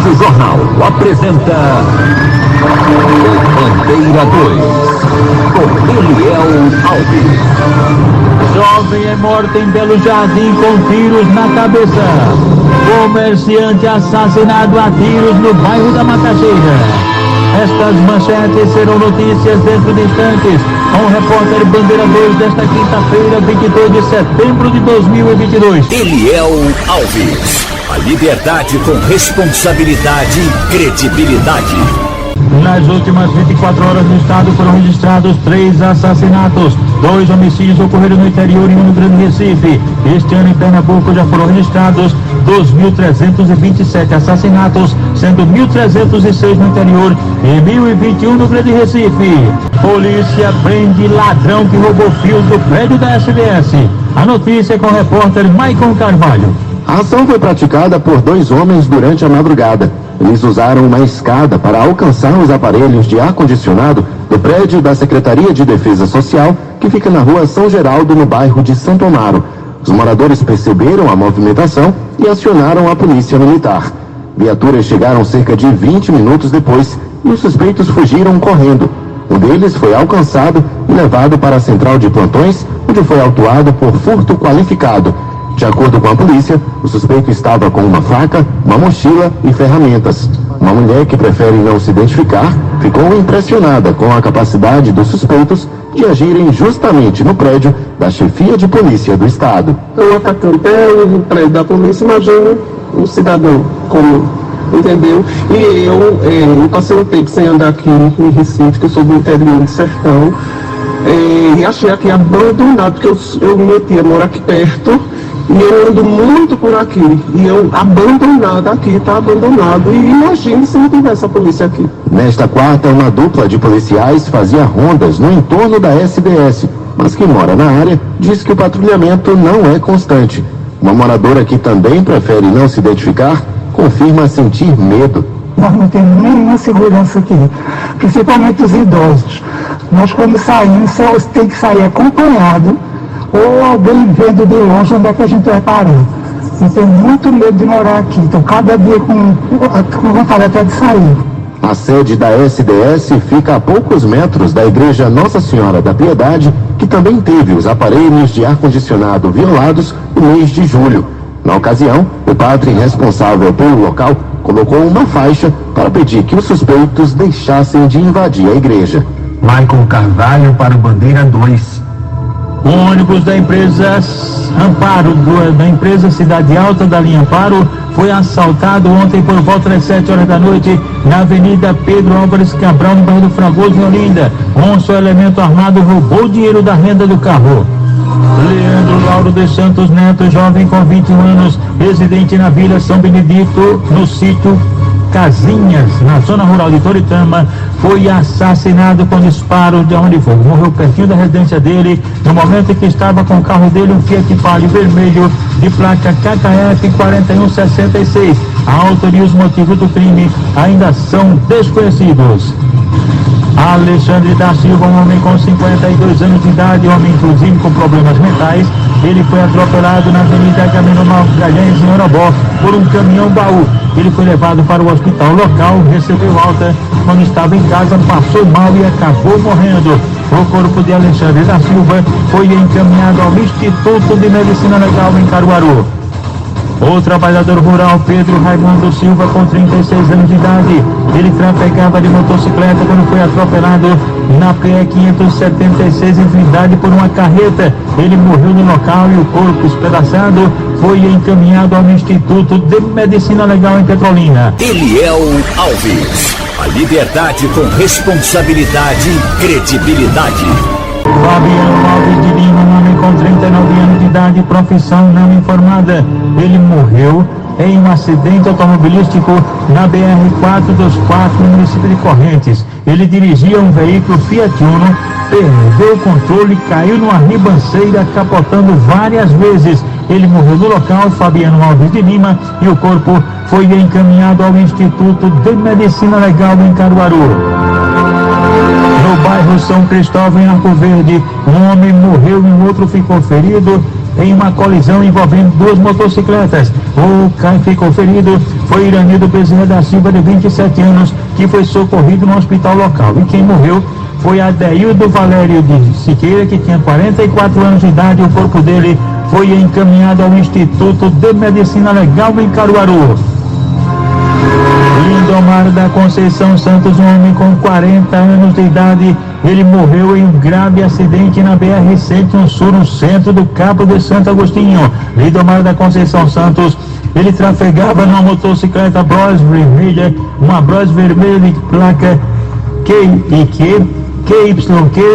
Rádio Jornal apresenta Bandeira 2, com Eliel Alves. Jovem é morto em Belo Jardim com tiros na cabeça. Comerciante assassinado a tiros no bairro da Macaxeira. Estas manchetes serão notícias dentro de instantes, com o repórter Bandeira 2 desta quinta-feira, 22 de setembro de 2022. Eliel Alves. A liberdade com responsabilidade e credibilidade. Nas últimas 24 horas no estado foram registrados 3 assassinatos. 2 homicídios ocorreram no interior e no Grande Recife. Este ano em Pernambuco já foram registrados 2.327 assassinatos, sendo 1.306 no interior e 1.021 no Grande Recife. Polícia prende ladrão que roubou fios do prédio da SBS. A notícia é com o repórter Maicon Carvalho. A ação foi praticada por 2 homens durante a madrugada. Eles usaram uma escada para alcançar os aparelhos de ar-condicionado do prédio da Secretaria de Defesa Social, que fica na rua São Geraldo, no bairro de Santo Amaro. Os moradores perceberam a movimentação e acionaram a polícia militar. Viaturas chegaram cerca de 20 minutos depois e os suspeitos fugiram correndo. Um deles foi alcançado e levado para a central de plantões, onde foi autuado por furto qualificado. De acordo com a polícia, o suspeito estava com uma faca, uma mochila e ferramentas. Uma mulher que prefere não se identificar ficou impressionada com a capacidade dos suspeitos de agirem justamente no prédio da chefia de polícia do estado. O atacante é o prédio da polícia, imagina o cidadão comum, entendeu? E eu passei um tempo sem andar aqui em Recife, que eu sou do interior de Sertão, e achei aqui abandonado, porque eu minha tia mora aqui perto, e eu ando muito por aqui, e eu abandonado aqui, está abandonado, e imagine se não tivesse a polícia aqui. Nesta quarta, uma dupla de policiais fazia rondas no entorno da SBS, mas quem mora na área diz que o patrulhamento não é constante. Uma moradora que também prefere não se identificar, confirma sentir medo. Nós não temos nenhuma segurança aqui, principalmente os idosos. Nós quando saímos, só tem que sair acompanhado, ou alguém vendo de longe onde é que a gente vai parar. Eu tenho muito medo de morar aqui, então cada dia com vontade até de sair. A sede da SDS fica a poucos metros da Igreja Nossa Senhora da Piedade, que também teve os aparelhos de ar-condicionado violados no mês de julho. Na ocasião, o padre responsável pelo local colocou uma faixa para pedir que os suspeitos deixassem de invadir a igreja. Maicon Carvalho para o Bandeira 2. O ônibus da empresa Amparo, da empresa Cidade Alta da linha Amparo, foi assaltado ontem por volta das 7 horas da noite na Avenida Pedro Álvares Cabral, no bairro do Fragoso, em Olinda. Um só elemento armado roubou o dinheiro da renda do carro. Leandro Lauro dos Santos Neto, jovem com 21 anos, residente na Vila São Benedito, no sítio Casinhas, na zona rural de Toritama, foi assassinado com disparos de onde foi. Morreu pertinho da residência dele, no momento em que estava com o carro dele, um Fiat Palio vermelho, de placa KKF 4166. A autoria e os motivos do crime ainda são desconhecidos. Alexandre da Silva, um homem com 52 anos de idade, homem inclusive com problemas mentais, ele foi atropelado na Avenida Camino Magalhães, em Orobó, por um caminhão baú. Ele foi levado para o hospital local, recebeu alta, quando estava em casa passou mal e acabou morrendo. O corpo de Alexandre da Silva foi encaminhado ao Instituto de Medicina Legal em Caruaru. O trabalhador rural Pedro Raimundo Silva, com 36 anos de idade, ele trafegava de motocicleta quando foi atropelado na PE 576 em Trindade por uma carreta. Ele morreu no local e o corpo espedaçado foi encaminhado ao Instituto de Medicina Legal em Petrolina. Eliel Alves. A liberdade com responsabilidade e credibilidade. Fabiano Alves de Lima, um homem com 39 anos de idade, profissão não informada. Ele morreu em um acidente automobilístico na BR-424, no município de Correntes. Ele dirigia um veículo Fiat Uno, perdeu o controle, caiu numa ribanceira, capotando várias vezes. Ele morreu no local, Fabiano Alves de Lima, e o corpo foi encaminhado ao Instituto de Medicina Legal em Caruaru. No bairro São Cristóvão, em Arco Verde, um homem morreu e um outro ficou ferido em uma colisão envolvendo duas motocicletas. O que ficou ferido foi Iranildo Bezerra da Silva, de 27 anos, que foi socorrido no hospital local. E quem morreu foi Adeildo Valério de Siqueira, que tinha 44 anos de idade. O corpo dele foi encaminhado ao Instituto de Medicina Legal em Caruaru. Lindomar da Conceição Santos, um homem com 40 anos de idade, ele morreu em um grave acidente na BR-101 Sul, no centro do Cabo de Santo Agostinho. Lindomar da Conceição Santos, ele trafegava numa motocicleta Bros vermelha, uma Bros vermelha de placa QYQ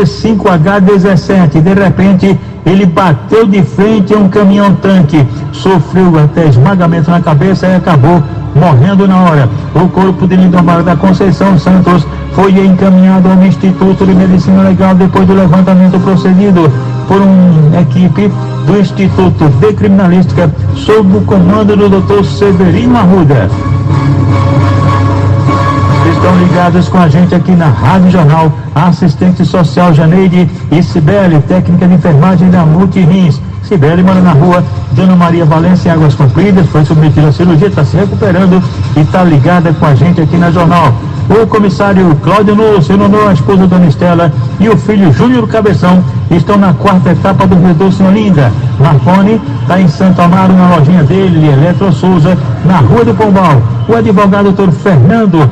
5H17. De repente, ele bateu de frente a um caminhão-tanque, sofreu até esmagamento na cabeça e acabou morrendo na hora. O corpo de Lindomar da Conceição Santos foi encaminhado ao Instituto de Medicina Legal depois do levantamento procedido por uma equipe do Instituto de Criminalística sob o comando do Dr. Severino Arruda. Estão ligados com a gente aqui na Rádio Jornal a assistente social Janeide e Cibele, técnica de enfermagem da Multirins. Cibele mora na rua Dona Maria Valência, em Águas Compridas, foi submetida à cirurgia, está se recuperando e está ligada com a gente aqui na Jornal. O comissário Cláudio Nusso, a esposa Dona Estela e o filho Júnior Cabeção estão na quarta etapa do Rio Doce, em Olinda. Marconi está em Santo Amaro, na lojinha dele, Eletro Souza, na Rua do Pombal. O advogado Dr. Fernando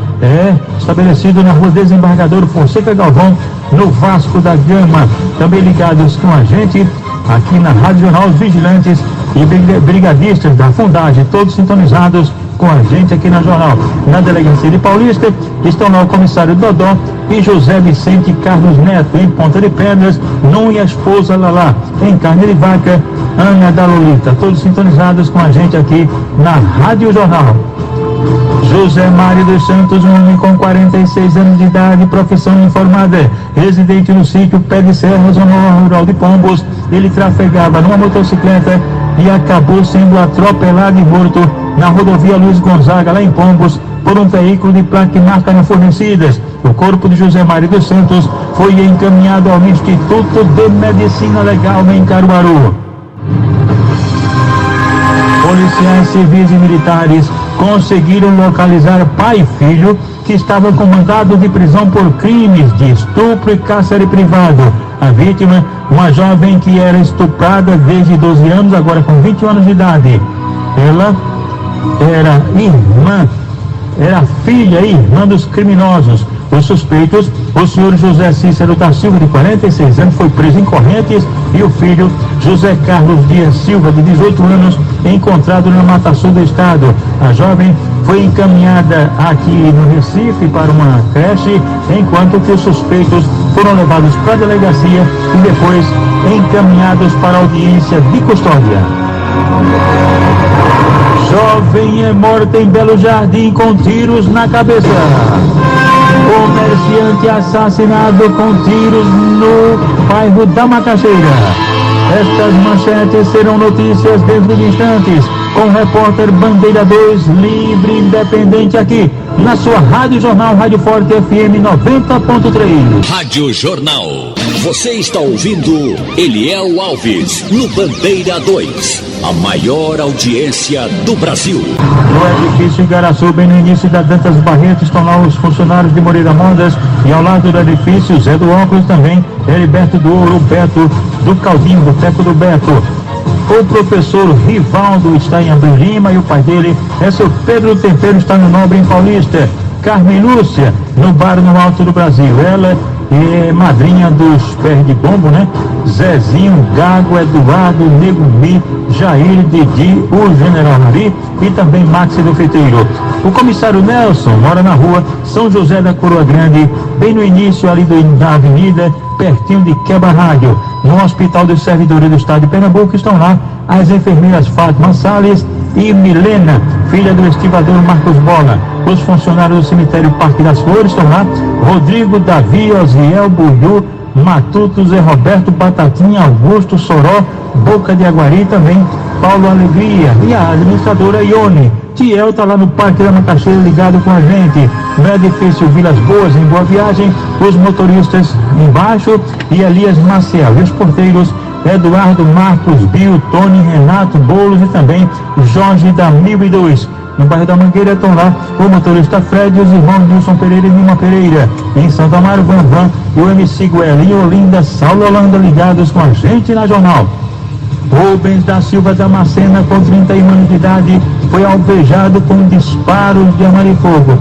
estabelecido na Rua Desembargador Fonseca Galvão, no Vasco da Gama. Também ligados com a gente aqui na Rádio Jornal, os vigilantes e brigadistas da Fundagem, todos sintonizados com a gente aqui na Jornal. Na Delegacia de Paulista estão lá o comissário Dodó e José Vicente Carlos Neto. Em Ponta de Pedras, Num e a esposa Lalá. Em Carne de Vaca, Ana da Lolita. Todos sintonizados com a gente aqui na Rádio Jornal. José Mário dos Santos, um homem com 46 anos de idade, profissão informada, residente no sítio Pé de Serra, zona rural de Pombos. Ele trafegava numa motocicleta e acabou sendo atropelado e morto na rodovia Luiz Gonzaga, lá em Pombos, por um veículo de placa e marca não fornecidas. O corpo de José Mário dos Santos foi encaminhado ao Instituto de Medicina Legal em Caruaru. Policiais civis e militares conseguiram localizar pai e filho que estavam com mandado de prisão por crimes de estupro e cárcere privado. A vítima, uma jovem que era estuprada desde 12 anos, agora com 21 anos de idade. Ela era filha e irmã dos criminosos. Os suspeitos, o senhor José Cícero da Silva, de 46 anos, foi preso em Correntes, e o filho, José Carlos Dias Silva, de 18 anos, encontrado na Mata Sul do estado. A jovem foi encaminhada aqui no Recife para uma creche, enquanto que os suspeitos foram levados para a delegacia e depois encaminhados para a audiência de custódia. Jovem é morta em Belo Jardim com tiros na cabeça. Comerciante assassinado com tiros no bairro da Macaxeira. Estas manchetes serão notícias dentro de instantes, com o repórter Bandeira 2, livre e independente, aqui na sua Rádio Jornal, Rádio Forte FM 90.3. Rádio Jornal. Você está ouvindo Eliel Alves, no Bandeira 2, a maior audiência do Brasil. No edifício Igaraçu, bem no início da Dantas Barreto, estão lá os funcionários de Moreira Modas, e ao lado do edifício Zé do Óculos também, Heriberto do Ouro, Beto do Caldinho, do Teco do Beto. O professor Rivaldo está em Abreu Lima e o pai dele é seu Pedro Tempero, está no Nobre, em Paulista. Carmen Lúcia, no Bar no Alto do Brasil. Ela é madrinha dos pés de bombo, né? Zezinho, Gago, Eduardo, Nego Mi, Jair, Didi, o General Nari e também Maxi do Feiteiro. O comissário Nelson mora na rua São José da Coroa Grande, bem no início ali da avenida, pertinho de Quebra-Rádio. No Hospital dos Servidores do Estado de Pernambuco estão lá as enfermeiras Fátima Salles e Milena, filha do estivador Marcos Bola. Os funcionários do cemitério Parque das Flores estão lá: Rodrigo, Davi, Osiel, Buiú, Matuto, Zé Roberto, Batatinha, Augusto, Soró, Boca de Aguari, também Paulo Alegria e a administradora Ione. Tiel está lá no Parque da Macaxeira, ligado com a gente. No edifício Vilas Boas, em Boa Viagem, os motoristas embaixo e Elias Maciel. E os porteiros Eduardo Marcos Bio, Tony Renato Boulos e também Jorge da 1002. No bairro da Mangueira estão lá o motorista Fred e os irmãos Nilson Pereira e Nima Pereira. Em Santo Amaro, Van e o MC Guel. Em Olinda, Saulo Holanda, ligados com a gente na jornal. Rubens da Silva Damascena, com 31 anos de idade, foi alvejado com disparos de arma de fogo.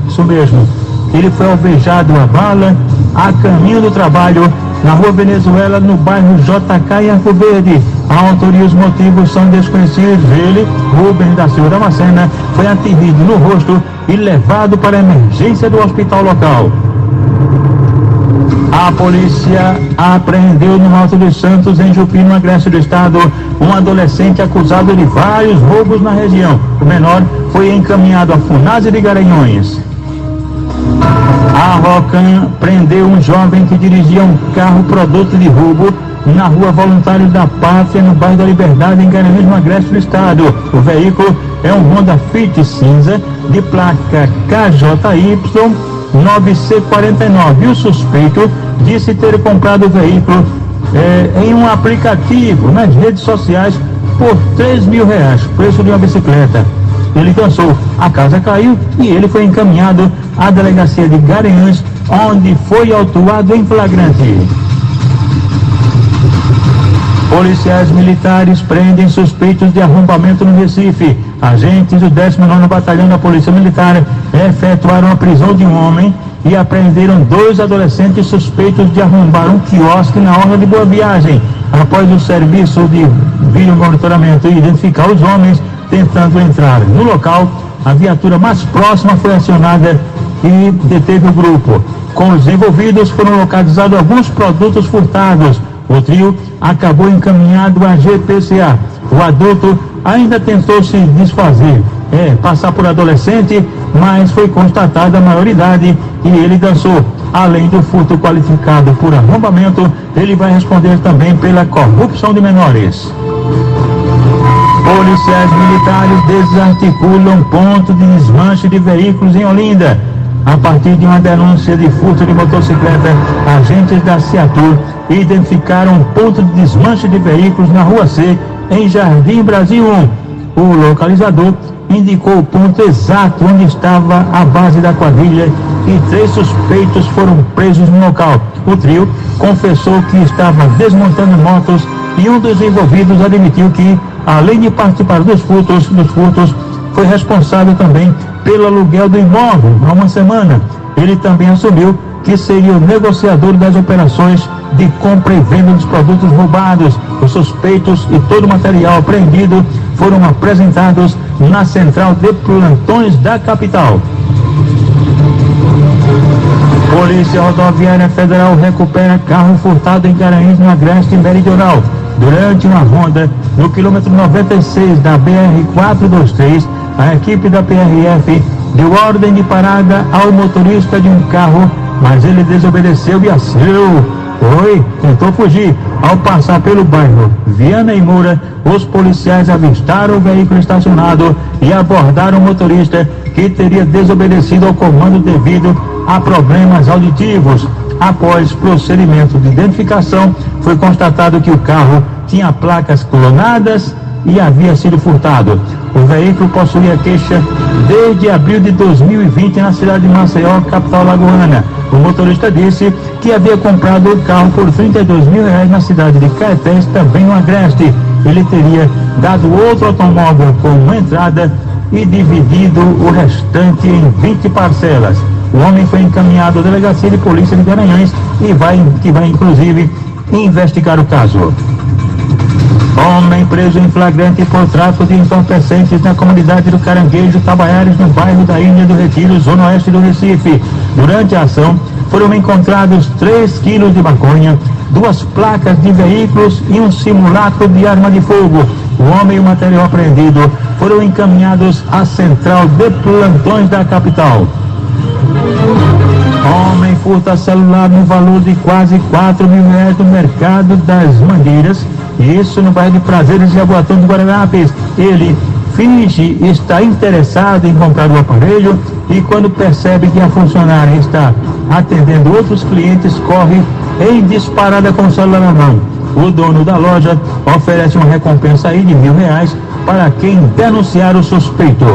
Isso mesmo, ele foi alvejado a bala a caminho do trabalho na rua Venezuela, no bairro JK, em Arco Verde. A autoria e os motivos são desconhecidos. Ele, Rubens da Silva Damascena, foi atingido no rosto e levado para a emergência do hospital local. A polícia apreendeu no Alto dos Santos, em Jupi, no Agreste do Estado, um adolescente acusado de vários roubos na região. O menor foi encaminhado à Funase de Garanhuns. A Rocan prendeu um jovem que dirigia um carro produto de roubo na rua Voluntários da Pátria, no bairro da Liberdade, em Garanhuns, no Agreste do Estado. O veículo é um Honda Fit cinza de placa KJY 9C49. E o suspeito disse ter comprado o veículo em um aplicativo nas redes sociais por R$3.000, preço de uma bicicleta. Ele dançou, a casa caiu e ele foi encaminhado à delegacia de Garanhuns, onde foi autuado em flagrante. Policiais militares prendem suspeitos de arrombamento no Recife. Agentes do 19º Batalhão da Polícia Militar efetuaram a prisão de um homem e apreenderam 2 adolescentes suspeitos de arrombar um quiosque na Orla de Boa Viagem. Após o serviço de vídeo monitoramento e identificar os homens tentando entrar no local, a viatura mais próxima foi acionada e deteve o grupo. Com os envolvidos foram localizados alguns produtos furtados. O trio acabou encaminhado à GPCA. O adulto ainda tentou se desfazer, passar por adolescente, mas foi constatada a maioridade e ele dançou. Além do furto qualificado por arrombamento, ele vai responder também pela corrupção de menores. Policiais militares desarticulam ponto de desmanche de veículos em Olinda. A partir de uma denúncia de furto de motocicleta, agentes da Ciatur identificaram um ponto de desmanche de veículos na Rua C, em Jardim Brasil 1. O localizador indicou o ponto exato onde estava a base da quadrilha e 3 suspeitos foram presos no local. O trio confessou que estava desmontando motos e um dos envolvidos admitiu que, além de participar dos furtos, foi responsável também pelo aluguel do imóvel há uma semana. Ele também assumiu que seria o negociador das operações de compra e venda dos produtos roubados. Os suspeitos e todo o material apreendido foram apresentados na central de plantões da capital. Polícia Rodoviária Federal recupera carro furtado em Garanhuns, no Agreste Meridional. Durante uma ronda no quilômetro 96 da BR-423, a equipe da PRF deu ordem de parada ao motorista de um carro, mas ele desobedeceu e acelerou. Tentou fugir. Ao passar pelo bairro Viana e Moura, os policiais avistaram o veículo estacionado e abordaram o motorista, que teria desobedecido ao comando devido a problemas auditivos. Após procedimento de identificação, foi constatado que o carro tinha placas clonadas e havia sido furtado. O veículo possuía queixa desde abril de 2020 na cidade de Maceió, capital alagoana. O motorista disse que havia comprado o carro por R$32.000 na cidade de Caetés, também no Agreste. Ele teria dado outro automóvel como entrada e dividido o restante em 20 parcelas. O homem foi encaminhado à delegacia de polícia de Garanhuns que vai inclusive investigar o caso. Homem preso em flagrante por tráfico de entorpecentes na comunidade do Caranguejo, Tabaiares, no bairro da Ilha do Retiro, zona oeste do Recife. Durante a ação, foram encontrados 3 quilos de maconha, 2 placas de veículos e um simulacro de arma de fogo. O homem e o material apreendido foram encaminhados à central de plantões da capital. Homem furta celular no valor de quase R$4.000 no mercado das Mangueiras, isso no bairro de Prazeres e Jaboatão de Guararapes. Ele finge estar interessado em comprar o aparelho e, quando percebe que a funcionária está atendendo outros clientes, corre em disparada com o celular na mão. O dono da loja oferece uma recompensa aí de R$1.000 para quem denunciar o suspeito.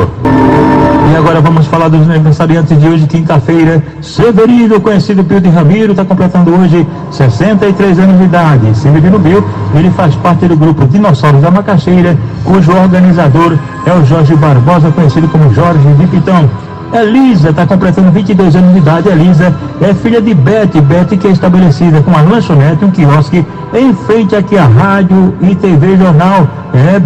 E agora vamos falar dos aniversariantes de hoje, quinta-feira. Severino, conhecido Pio de Ramiro, está completando hoje 63 anos de idade. Severino Pio, ele faz parte do grupo Dinossauros da Macaxeira, cujo organizador é o Jorge Barbosa, conhecido como Jorge de Pitão. Elisa está completando 22 anos de idade. Elisa é filha de Beth, que é estabelecida com uma lanchonete, um quiosque, em frente aqui à rádio e TV Jornal.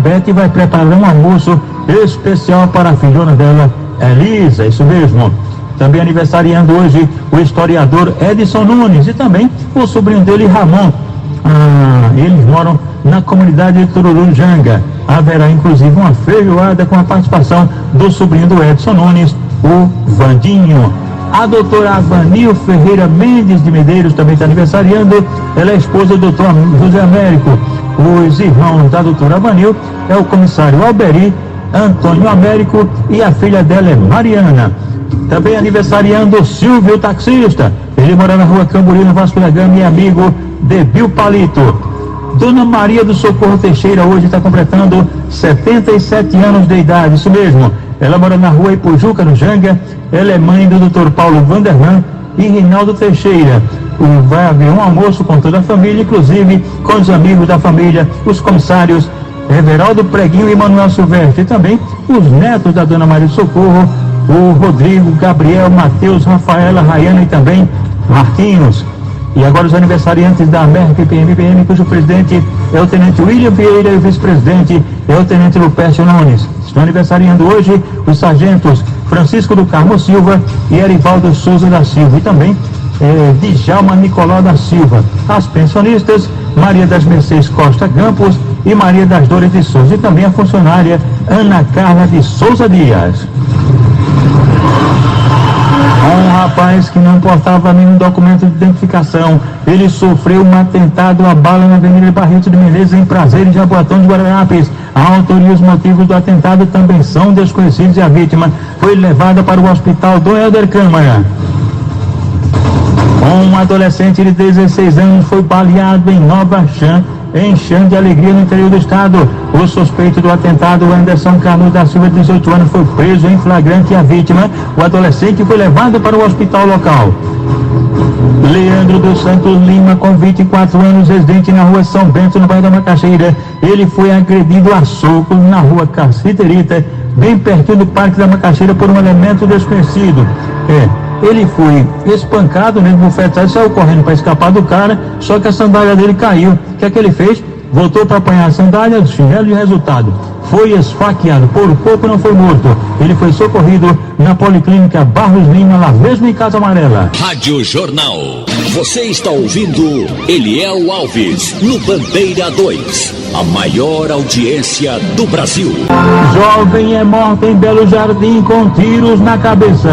Beth vai preparar um almoço especial para a filhona dela, Elisa, isso mesmo. Também aniversariando hoje o historiador Edson Nunes e também o sobrinho dele, Ramon. Eles moram na comunidade de Tururujanga. Haverá inclusive uma feijoada com a participação do sobrinho do Edson Nunes, o Vandinho. A doutora Avanil Ferreira Mendes de Medeiros também está aniversariando. Ela é esposa do doutor José Américo. Os irmãos da doutora Avanil é o comissário Alberi, Antônio Américo e a filha dela é Mariana. Também aniversariando o Silvio, taxista. Ele mora na rua Camburi, no Vasco da Gama, e é amigo de Bill Palito. Dona Maria do Socorro Teixeira hoje está completando 77 anos de idade, isso mesmo. Ela mora na rua Ipujuca, no Janga. Ela é mãe do Dr. Paulo Vanderlan e Rinaldo Teixeira. Vai haver um almoço com toda a família, inclusive com os amigos da família, os comissários Everaldo Preguinho e Manuel Silvestre, e também os netos da Dona Maria do Socorro, o Rodrigo, Gabriel, Matheus, Rafaela, Rayana e também Marquinhos. E agora os aniversariantes da Merck PM, cujo presidente é o tenente William Vieira e o vice-presidente é o tenente Lupércio Nunes. Estão aniversariando hoje os sargentos Francisco do Carmo Silva e Erivaldo Souza da Silva, e também Djalma Nicolau da Silva. As pensionistas, Maria das Mercês Costa Campos e Maria das Dores de Souza, e também a funcionária Ana Carla de Souza Dias. Um rapaz que não portava nenhum documento de identificação, ele sofreu um atentado à bala na Avenida Barreto de Menezes, em Prazeres, Jaboatão de Guararapes. A autoria e os motivos do atentado também são desconhecidos e a vítima foi levada para o hospital Dom Helder Câmara. Um adolescente de 16 anos foi baleado em Nova Chã, em Chã de Alegria, no interior do estado. O suspeito do atentado, Anderson Carlos da Silva, de 18 anos, foi preso em flagrante e a vítima, o adolescente, foi levado para o hospital local. Leandro dos Santos Lima, com 24 anos, residente na rua São Bento, no bairro da Macaxeira. Ele foi agredido a socos na rua Caciterita, bem pertinho do Parque da Macaxeira, por um elemento desconhecido. Ele foi espancado, bufetado, saiu correndo para escapar do cara, só que a sandália dele caiu. O que é que ele fez? Voltou para apanhar a sandália, o chinelo, e resultado, foi esfaqueado. Por pouco não foi morto. Ele foi socorrido na Policlínica Barros Lima, lá mesmo em Casa Amarela. Rádio Jornal. Você está ouvindo Eliel Alves, no Bandeira 2. A maior audiência do Brasil. Jovem é morta em Belo Jardim com tiros na cabeça.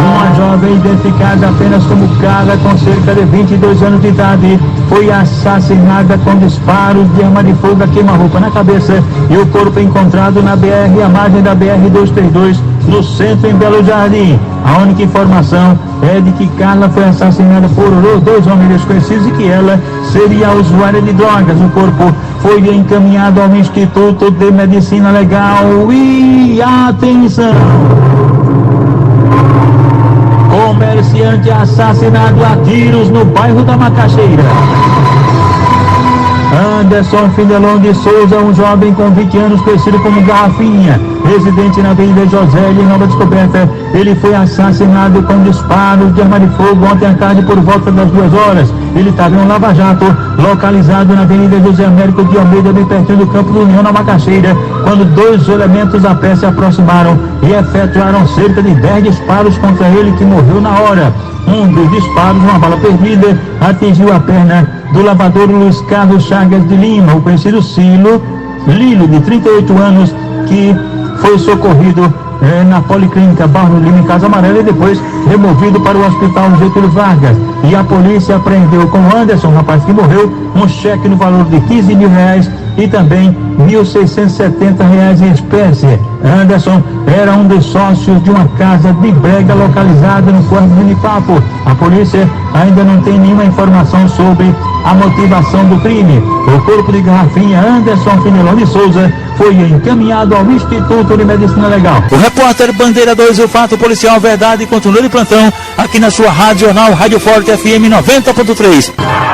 Uma jovem identificada apenas como Carla, com cerca de 22 anos de idade, foi assassinada com disparos de arma de fogo a queima-roupa na cabeça, e o corpo encontrado na BR, à margem da BR-232, no centro, em Belo Jardim. A única informação é de que Carla foi assassinada por dois homens desconhecidos e que ela seria usuária de drogas. O corpo foi encaminhado ao Instituto de Medicina Legal. E atenção! Comerciante assassinado a tiros no bairro da Macaxeira. Anderson Fidelon de Souza, um jovem com 20 anos, conhecido como Garrafinha, residente na Avenida José em Nova Descoberta. Ele foi assassinado com disparos de arma de fogo ontem à tarde por volta das 2 horas. Ele estava em um lava-jato localizado na Avenida José Américo de Almeida, bem pertinho do Campo do União, na Macaxeira, quando 2 elementos a pé se aproximaram e efetuaram cerca de 10 disparos contra ele, que morreu na hora. Um dos disparos, uma bala perdida, atingiu a perna do lavador Luiz Carlos Chagas de Lima, o conhecido Lilo, de 38 anos, que foi socorrido na Policlínica Barros Lima, em Casa Amarela, e depois removido para o Hospital Getúlio Vargas. E a polícia apreendeu com Anderson, o rapaz que morreu, um cheque no valor de R$15 mil e também R$ 1.670 em espécie. Anderson era um dos sócios de uma casa de brega localizada no Forno do Genipapo. A polícia ainda não tem nenhuma informação sobre a motivação do crime. O corpo de Garrafinha Anderson Finelone Souza foi encaminhado ao Instituto de Medicina Legal. O repórter Bandeira 2, o fato policial verdade, continua de plantão aqui na sua Rádio Jornal Rádio Forte FM 90.3.